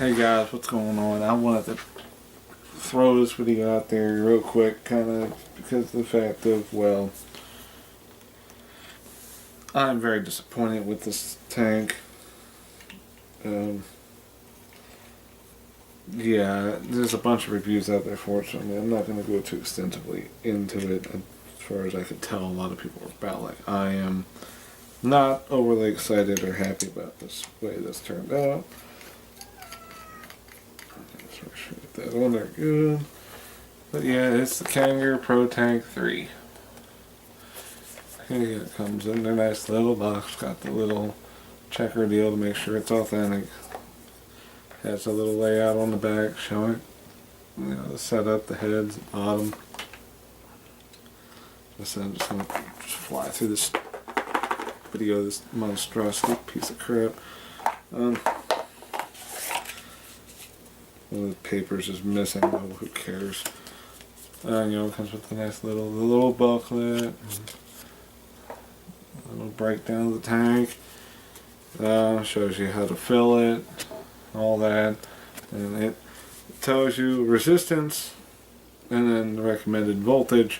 Hey guys, what's going on? I wanted to throw this video out there real quick, kind of because of the fact of, well, I'm very disappointed with this tank. Yeah, there's a bunch of reviews out there, fortunately. I'm not going to go too extensively into it. As far as I could tell, a lot of people are about like I am not overly excited or happy about this way this turned out. Let's make sure get that on there good. But yeah, it's the Kanger Protank 3. Here it comes in their nice little box. Got the little checker deal to make sure it's authentic. Has a little layout on the back showing, the setup, the heads, the bottom. I'm just going to fly through this video, this monstrosity piece of crap. One of the papers is missing, oh, who cares? It comes with a nice little booklet, a little breakdown of the tank. Shows you how to fill it, all that, and it tells you resistance and then the recommended voltage,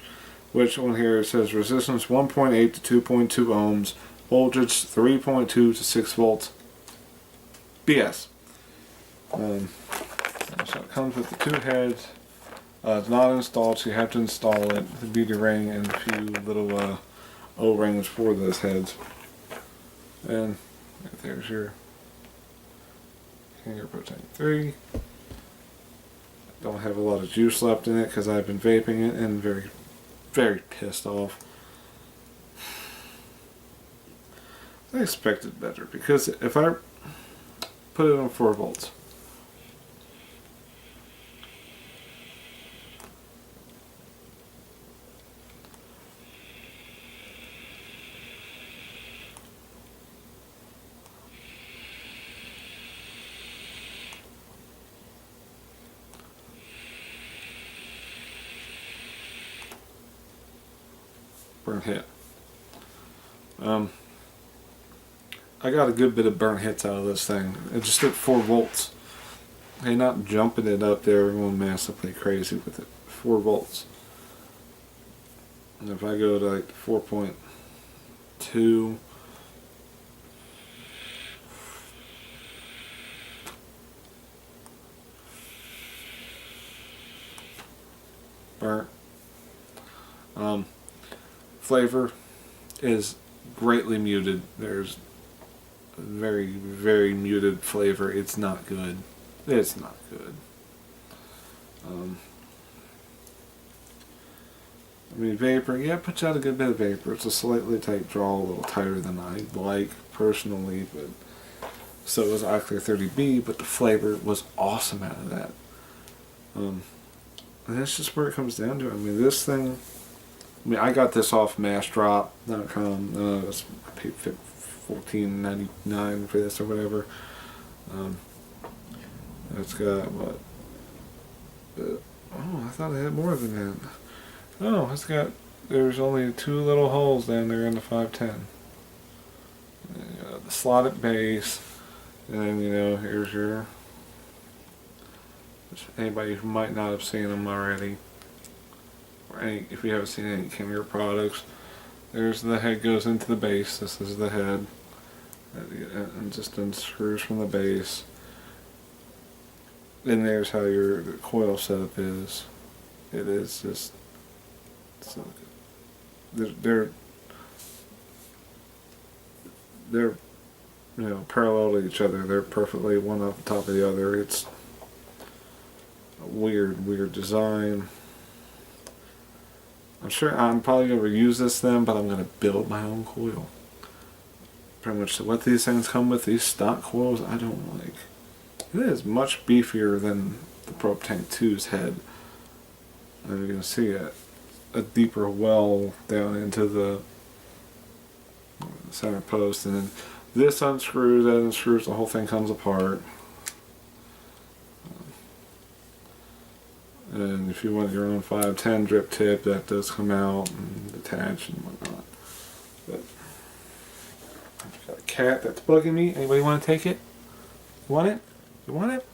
which on here it says resistance 1.8 to 2.2 ohms, voltage 3.2 to 6 volts. BS. So it comes with the two heads. It's not installed, so you have to install it, the beauty ring and a few little O-rings for those heads. And right there's your Kanger Protank 3. Don't have a lot of juice left in it because I've been vaping it and very, very pissed off. I expected better because if I put it on 4 volts, burn hit. I got a good bit of burn hits out of this thing. It just hit 4 volts. Hey, not jumping it up there and going massively crazy with it. 4 volts. And if I go to like 4.2, burnt. Flavor is greatly muted. There's a very, very muted flavor. It's not good. It's not good. Vapor, yeah, it puts out a good bit of vapor. It's a slightly tight draw, a little tighter than I like personally, but so was iClear 30B, but the flavor was awesome out of that. And that's just where it comes down to. This thing, I got this off massdrop.com. I paid $14.99 for this or whatever. It's got what? Oh, I thought it had more than that. Oh, there's only 2 little holes down there in the 510. The slotted base, and here's your. Anybody who might not have seen them already, or if you haven't seen any Kanger products, there's the head goes into the base. This is the head, and just unscrews from the base. Then there's how your coil setup is. It is just so they're parallel to each other. They're perfectly one off the top of the other. It's a weird design. I'm sure I'm probably going to reuse this then, but I'm going to build my own coil. Pretty much what these things come with, these stock coils, I don't like. It is much beefier than the Protank 2's head. And you're going to see a deeper well down into the center post, and then this unscrews, that unscrews, the whole thing comes apart. And if you want your own 510 drip tip, that does come out and detach and whatnot. But I've got a cat that's bugging me. Anybody want to take it? You want it? You want it?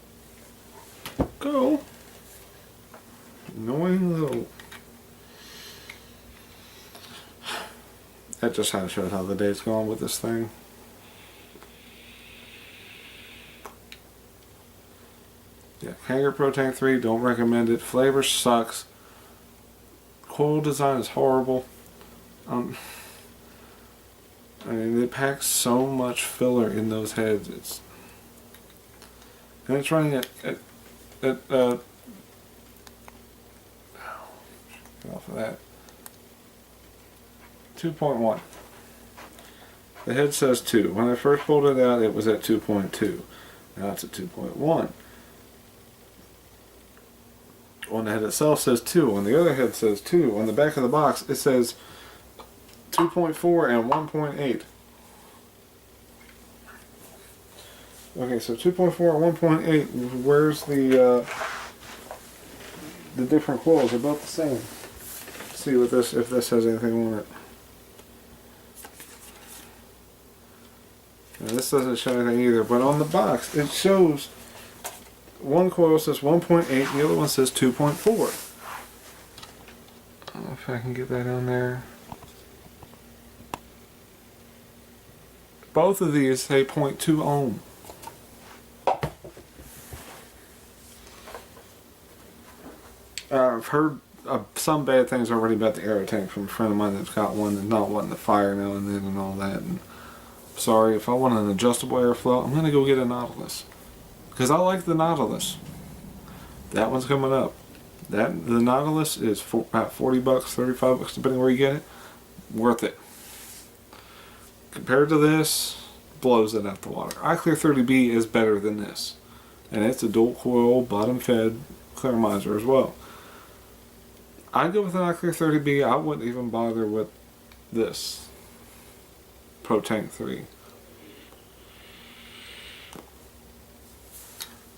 that just kind of shows how the day's going with this thing. Yeah, Kanger Protank 3, don't recommend it. Flavor sucks. Coil design is horrible. I mean, they pack so much filler in those heads. And it's running at off of that. 2.1. The head says 2. When I first pulled it out, it was at 2.2. Now it's at 2.1. On the head itself says 2. On the other head says 2. On the back of the box, it says 2.4 and 1.8. Okay, so 2.4 and 1.8. Where's the different coils? They're both the same. Let's see what this, if this has anything on it. Now, this doesn't show anything either, but on the box it shows one coil says 1.8, the other one says 2.4. I don't know if I can get that on there. Both of these say 0.2 ohm. I've heard some bad things already about the aero tank from a friend of mine that's got one that's not wanting to fire now and then and all that. And sorry, if I want an adjustable airflow, I'm going to go get a Nautilus. Because I like the Nautilus. That one's coming up. The Nautilus is about 40 bucks, 35 bucks, depending where you get it. Worth it. Compared to this, blows it out the water. iClear 30B is better than this. And it's a dual coil, bottom fed clearmizer as well. I'd go with an iClear 30B. I wouldn't even bother with this Protank 3.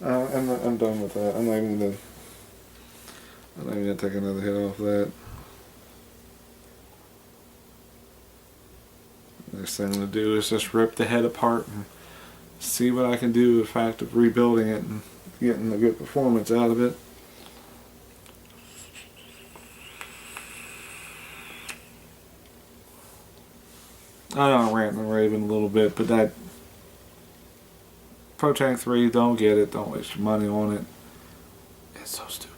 I'm done with that. I'm not even gonna take another hit off that. Next thing I'm gonna do is just rip the head apart and see what I can do with the fact of rebuilding it and getting a good performance out of it. I know I'm ranting and raving a little bit, but that Protank 3, don't get it. Don't waste your money on it. It's so stupid.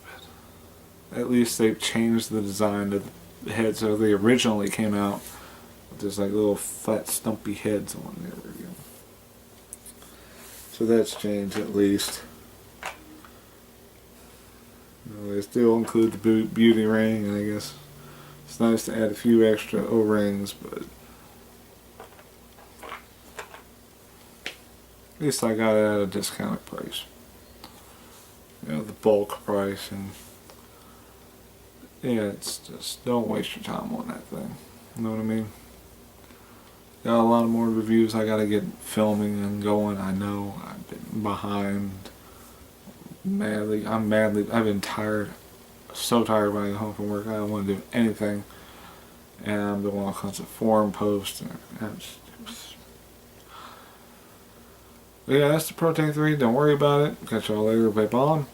At least they've changed the design of the heads so they originally came out with just like little flat stumpy heads on there. So that's changed at least. They still include the beauty ring, and I guess it's nice to add a few extra O-rings, but at least I got it at a discounted price. You know, the bulk price, and yeah, it's just, don't waste your time on that thing. You know what I mean? Got a lot of more reviews I gotta get filming and going. I know I've been behind madly. I've been tired, so tired when I get home from work. I don't want to do anything, and I'm doing all kinds of forum posts and but yeah, that's the Protank 3. Don't worry about it. Catch y'all later. Bye, Bob.